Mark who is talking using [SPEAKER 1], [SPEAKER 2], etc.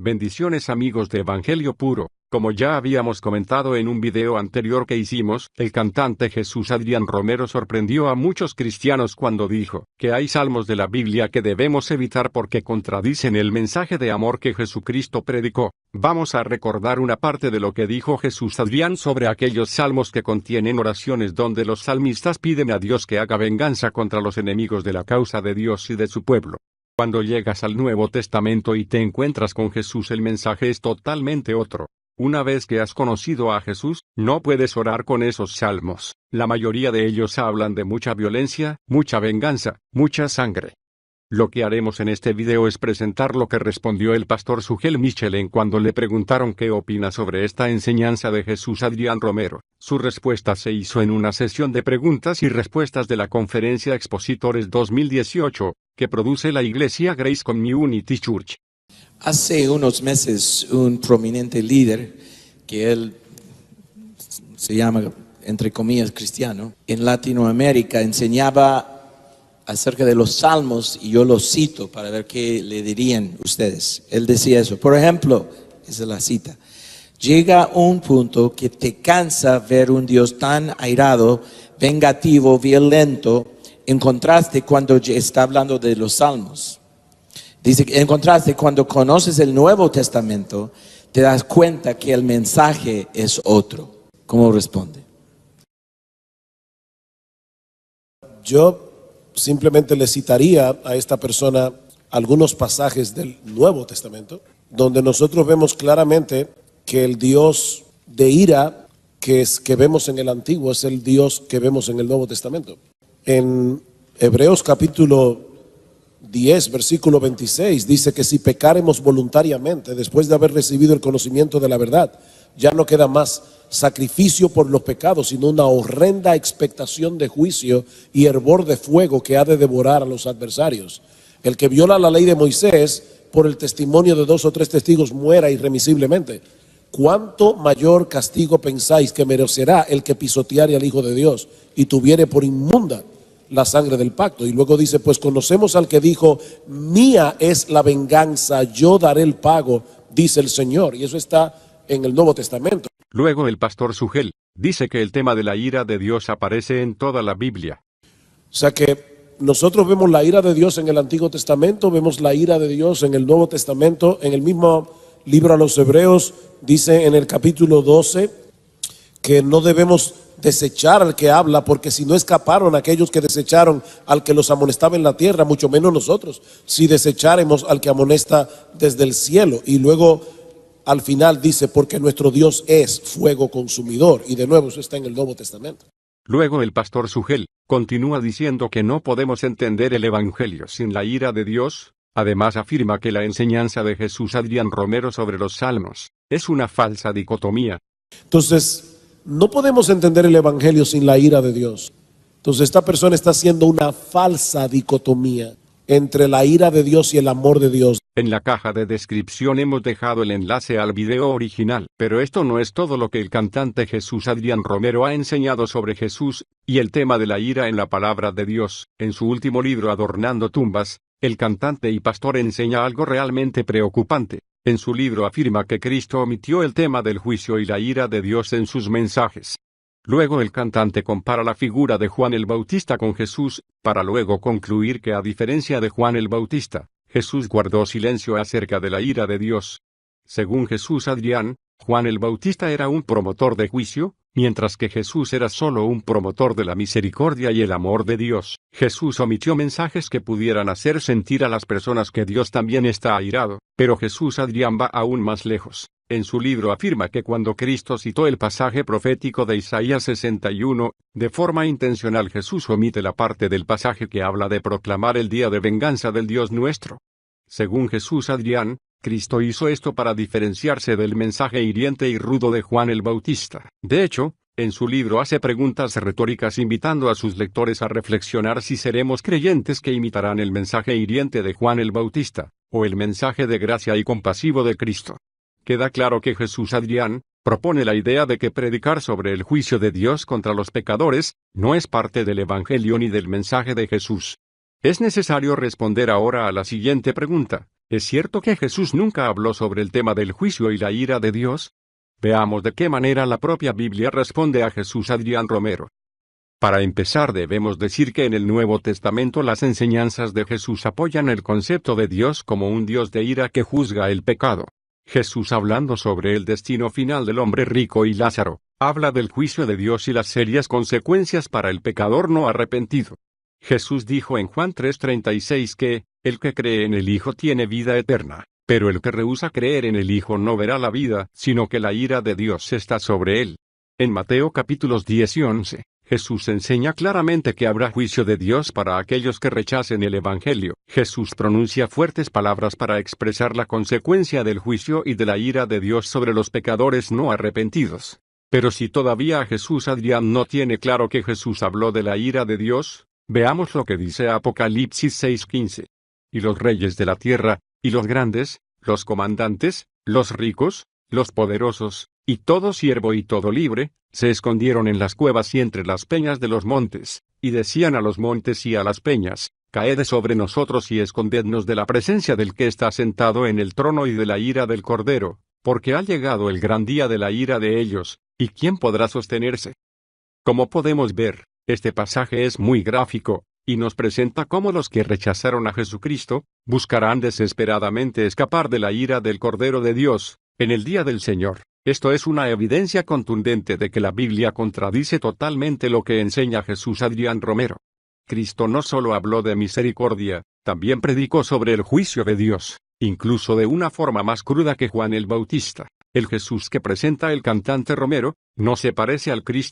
[SPEAKER 1] Bendiciones amigos de Evangelio Puro. Como ya habíamos comentado en un video anterior que hicimos, el cantante Jesús Adrián Romero sorprendió a muchos cristianos cuando dijo que hay salmos de la Biblia que debemos evitar porque contradicen el mensaje de amor que Jesucristo predicó. Vamos a recordar una parte de lo que dijo Jesús Adrián sobre aquellos salmos que contienen oraciones donde los salmistas piden a Dios que haga venganza contra los enemigos de la causa de Dios y de su pueblo. Cuando llegas al Nuevo Testamento y te encuentras con Jesús, el mensaje es totalmente otro. Una vez que has conocido a Jesús, no puedes orar con esos salmos. La mayoría de ellos hablan de mucha violencia, mucha venganza, mucha sangre. Lo que haremos en este video es presentar lo que respondió el pastor Sugel Michelén cuando le preguntaron qué opina sobre esta enseñanza de Jesús Adrián Romero. Su respuesta se hizo en una sesión de preguntas y respuestas de la Conferencia Expositores 2018, que produce la Iglesia Grace Community Church.
[SPEAKER 2] Hace unos meses un prominente líder, que él se llama, entre comillas, cristiano, en Latinoamérica enseñaba acerca de los salmos, y yo los cito para ver qué le dirían ustedes. Él decía eso, por ejemplo, esa es la cita: llega un punto que te cansa ver un Dios tan airado, vengativo, violento, en contraste cuando está hablando de los salmos. Dice, en contraste, cuando conoces el Nuevo Testamento, te das cuenta que el mensaje es otro. ¿Cómo responde?
[SPEAKER 3] Yo simplemente le citaría a esta persona algunos pasajes del Nuevo Testamento, donde nosotros vemos claramente que el Dios de ira que vemos en el Antiguo es el Dios que vemos en el Nuevo Testamento. En Hebreos capítulo 10, versículo 26, dice que si pecáremos voluntariamente, después de haber recibido el conocimiento de la verdad, ya no queda más sacrificio por los pecados, sino una horrenda expectación de juicio y hervor de fuego que ha de devorar a los adversarios. El que viola la ley de Moisés, por el testimonio de 2 o 3 testigos, muera irremisiblemente. ¿Cuánto mayor castigo pensáis que merecerá el que pisoteare al Hijo de Dios y tuviere por inmunda la sangre del pacto? Y luego dice, pues conocemos al que dijo, mía es la venganza, yo daré el pago, dice el Señor. Y eso está en el Nuevo Testamento.
[SPEAKER 1] Luego el pastor Sugel dice que el tema de la ira de Dios aparece en toda la Biblia.
[SPEAKER 3] O sea que nosotros vemos la ira de Dios en el Antiguo Testamento, vemos la ira de Dios en el Nuevo Testamento. En el mismo libro a los Hebreos dice en el capítulo 12 que no debemos desechar al que habla, porque si no escaparon aquellos que desecharon al que los amonestaba en la tierra, mucho menos nosotros, si desecháremos al que amonesta desde el cielo. Y luego al final dice, porque nuestro Dios es fuego consumidor, y de nuevo eso está en el Nuevo Testamento.
[SPEAKER 1] Luego el pastor Sugel continúa diciendo que no podemos entender el Evangelio sin la ira de Dios. Además afirma que la enseñanza de Jesús Adrián Romero sobre los salmos es una falsa dicotomía.
[SPEAKER 3] Entonces, no podemos entender el Evangelio sin la ira de Dios. Entonces esta persona está haciendo una falsa dicotomía entre la ira de Dios y el amor de Dios.
[SPEAKER 1] En la caja de descripción hemos dejado el enlace al video original, pero esto no es todo lo que el cantante Jesús Adrián Romero ha enseñado sobre Jesús y el tema de la ira en la palabra de Dios. En su último libro Adornando tumbas, el cantante y pastor enseña algo realmente preocupante. En su libro afirma que Cristo omitió el tema del juicio y la ira de Dios en sus mensajes. Luego el cantante compara la figura de Juan el Bautista con Jesús, para luego concluir que a diferencia de Juan el Bautista, Jesús guardó silencio acerca de la ira de Dios. Según Jesús Adrián, Juan el Bautista era un promotor de juicio, mientras que Jesús era solo un promotor de la misericordia y el amor de Dios. Jesús omitió mensajes que pudieran hacer sentir a las personas que Dios también está airado, pero Jesús Adrián va aún más lejos. En su libro afirma que cuando Cristo citó el pasaje profético de Isaías 61, de forma intencional Jesús omite la parte del pasaje que habla de proclamar el día de venganza del Dios nuestro. Según Jesús Adrián, Cristo hizo esto para diferenciarse del mensaje hiriente y rudo de Juan el Bautista. De hecho, en su libro hace preguntas retóricas invitando a sus lectores a reflexionar si seremos creyentes que imitarán el mensaje hiriente de Juan el Bautista, o el mensaje de gracia y compasivo de Cristo. Queda claro que Jesús Adrián propone la idea de que predicar sobre el juicio de Dios contra los pecadores no es parte del Evangelio ni del mensaje de Jesús. Es necesario responder ahora a la siguiente pregunta: ¿Es cierto que Jesús nunca habló sobre el tema del juicio y la ira de Dios? Veamos de qué manera la propia Biblia responde a Jesús Adrián Romero. Para empezar, debemos decir que en el Nuevo Testamento las enseñanzas de Jesús apoyan el concepto de Dios como un Dios de ira que juzga el pecado. Jesús, hablando sobre el destino final del hombre rico y Lázaro, habla del juicio de Dios y las serias consecuencias para el pecador no arrepentido. Jesús dijo en Juan 3:36 que, el que cree en el Hijo tiene vida eterna, pero el que rehúsa creer en el Hijo no verá la vida, sino que la ira de Dios está sobre él. En Mateo capítulos 10 y 11, Jesús enseña claramente que habrá juicio de Dios para aquellos que rechacen el Evangelio. Jesús pronuncia fuertes palabras para expresar la consecuencia del juicio y de la ira de Dios sobre los pecadores no arrepentidos. Pero si todavía Jesús Adrián no tiene claro que Jesús habló de la ira de Dios, veamos lo que dice Apocalipsis 6:15. Y los reyes de la tierra, y los grandes, los comandantes, los ricos, los poderosos, y todo siervo y todo libre, se escondieron en las cuevas y entre las peñas de los montes, y decían a los montes y a las peñas, caed sobre nosotros y escondednos de la presencia del que está sentado en el trono y de la ira del Cordero, porque ha llegado el gran día de la ira de ellos, ¿y quién podrá sostenerse? Como podemos ver, este pasaje es muy gráfico, y nos presenta cómo los que rechazaron a Jesucristo, buscarán desesperadamente escapar de la ira del Cordero de Dios, en el día del Señor. Esto es una evidencia contundente de que la Biblia contradice totalmente lo que enseña Jesús Adrián Romero. Cristo no solo habló de misericordia, también predicó sobre el juicio de Dios, incluso de una forma más cruda que Juan el Bautista. El Jesús que presenta el cantante Romero, no se parece al Cristo